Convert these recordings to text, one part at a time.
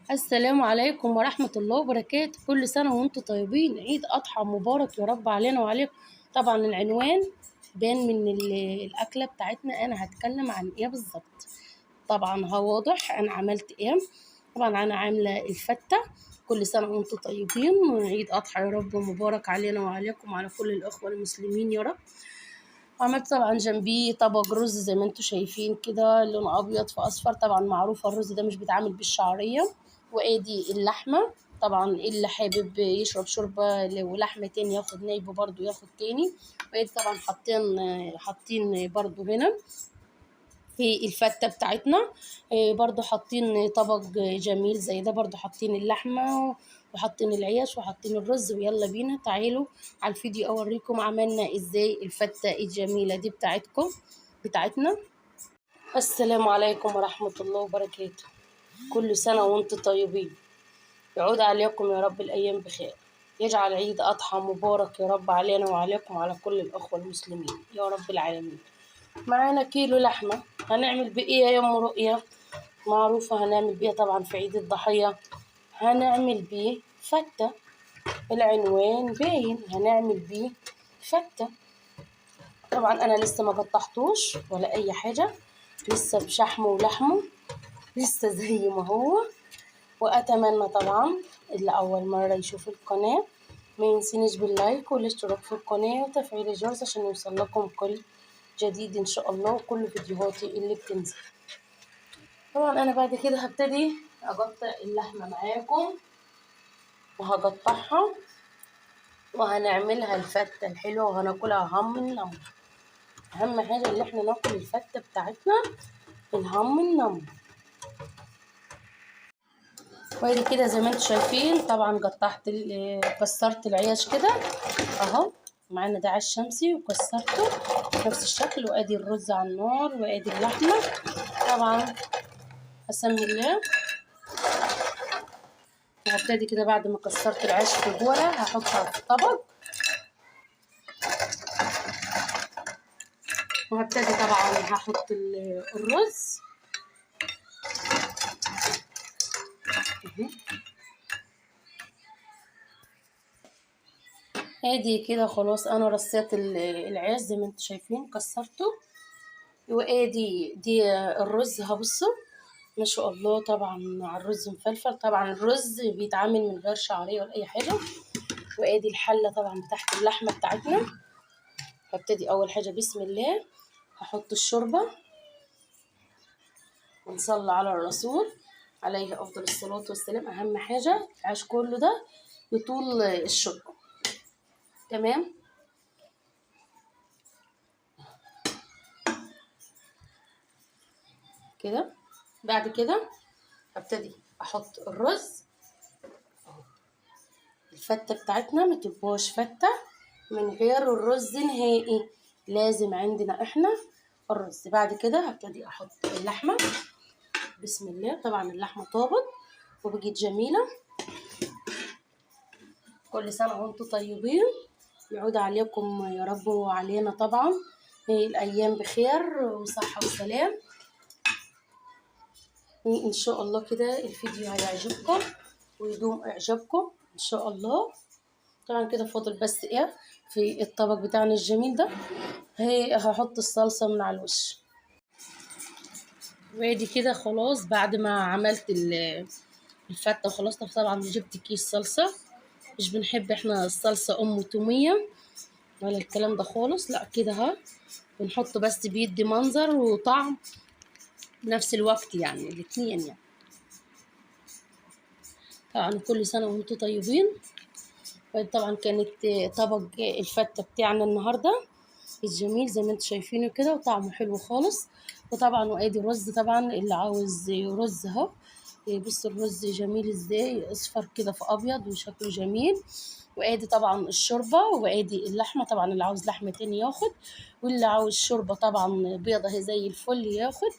السلام عليكم ورحمة الله وبركاته. كل سنة وانتم طيبين، عيد أضحى مبارك يا رب علينا وعليكم. طبعا العنوان بان من الأكلة بتاعتنا أنا هتكلم عن إيه بالظبط. طبعا هو واضح أنا عملت إيه. طبعا أنا عاملة الفتة. كل سنة وانتم طيبين، عيد أضحى يا رب مبارك علينا وعليكم وعلى كل الأخوة المسلمين يا رب. وعملت طبعا جنبيه طبق رز زي ما انتم شايفين كده، لون ابيض في اصفر. طبعا معروفه الرز ده مش بيتعمل بالشعريه. وادي اللحمه. طبعا اللي حابب يشرب شوربه ولحمه تاني ياخد نايب برضو ياخد تاني. وادي طبعا حاطين برضو هنا في الفتة بتاعتنا. برضو حاطين طبق جميل زي ده، برضو حاطين اللحمة وحاطين العيش وحاطين الرز. ويلا بينا تعالوا على الفيديو اوريكم عملنا ازاي الفتة الجميلة دي بتاعتنا. السلام عليكم ورحمة الله وبركاته. كل سنة وانتم طيبين، يعود عليكم يا رب الأيام بخير. يجعل عيد أضحى مبارك يا رب علينا وعليكم وعلى كل الأخوة المسلمين يا رب العالمين. معانا كيلو لحمة. هنعمل بإيه يا أم رؤية؟ معروفة هنعمل بيه طبعا في عيد الضحية، هنعمل بيه فتة. العنوان باين، هنعمل بيه فتة. طبعا أنا لسه ما قطعتوش ولا أي حاجة، لسه بشحمه ولحمه لسه زي ما هو. وأتمنى طبعا اللي أول مرة يشوف القناة ما ينسينيش باللايك والاشتراك في القناة وتفعيل الجرس عشان يوصل لكم كل جديد إن شاء الله وكل فيديوهاتي اللي بتنزل. طبعا أنا بعد كده هبتدي أقطع اللحمة معاكم وهقطعها وهنعملها الفتة الحلوة وهناكلها هم النم. أهم حاجة اللي احنا ناكل الفتة بتاعتنا الهم النم. وادي كده زي ما انتم شايفين طبعا كسرت العيش كده اهو. معانا ده عيش شمسي وكسرته نفس الشكل. وادي الرز على النار وادي اللحمه. طبعا اسمي الله. وهبتدي كده بعد ما كسرت العيش في البوله هحطها في الطبق. وهبتدي طبعا هحط الرز ادي كده خلاص. انا رصيت العيش زي ما انتم شايفين كسرته. دي الرز هبصوا ما شاء الله. طبعا مع الرز مفلفل. طبعا الرز بيتعامل من غير شعريه ولا اي حاجه. وادي الحله طبعا بتاعت اللحمه بتاعتنا. هبتدي اول حاجه بسم الله هحط الشوربه ونصلي على الرسول عليه افضل الصلاه والسلام. اهم حاجه العيش كله ده يطول الشوربه. تمام كده. بعد كده هبتدي احط الرز. الفتة بتاعتنا متبقاش فتة من غير الرز نهائي، لازم عندنا احنا الرز. بعد كده هبتدي احط اللحمة بسم الله. طبعا اللحمة طابت وبقت جميلة. كل سنة وانتم طيبين، يعود عليكم يا رب وعلينا طبعا الايام بخير وصحة وسلام. ان شاء الله كده الفيديو هيعجبكم ويدوم اعجابكم ان شاء الله. طبعا كده فاضل بس ايه في الطبق بتاعنا الجميل ده. هحط الصلصة من على الوش. وادي كده خلاص بعد ما عملت الفتة وخلاص. طبعا جبت كيس صلصة. مش بنحب احنا الصلصة تومية ولا الكلام ده خالص، لا كده ها بنحطه بس بيدي منظر وطعم بنفس الوقت، يعني الاتنين يعني. طبعا كل سنة وانتم طيبين. طبعا كانت طبق الفتة بتاعنا النهاردة الجميل زي ما انتم شايفينه كده وطعمه حلو خالص. وطبعا وادي الرز طبعا اللي عاوز رز اهو. بص الرز جميل ازاي، اصفر كده في ابيض وشكله جميل. وادي طبعا الشوربه وادي اللحمه. طبعا اللي عاوز لحمه تاني ياخد، واللي عاوز شوربه طبعا بيضه زي الفل ياخد.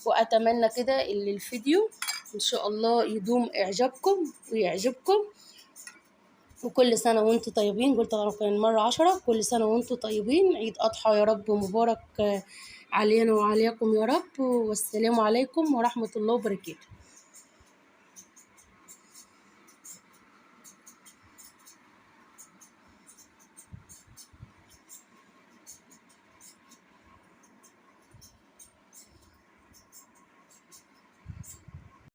واتمنى كده ان الفيديو ان شاء الله يدوم اعجابكم ويعجبكم. وكل سنة وانتم طيبين. قلت طبعا كان مرة 10. كل سنة وانتم طيبين، عيد أضحى يا رب مبارك علينا وعليكم يا رب. والسلام عليكم ورحمة الله وبركاته.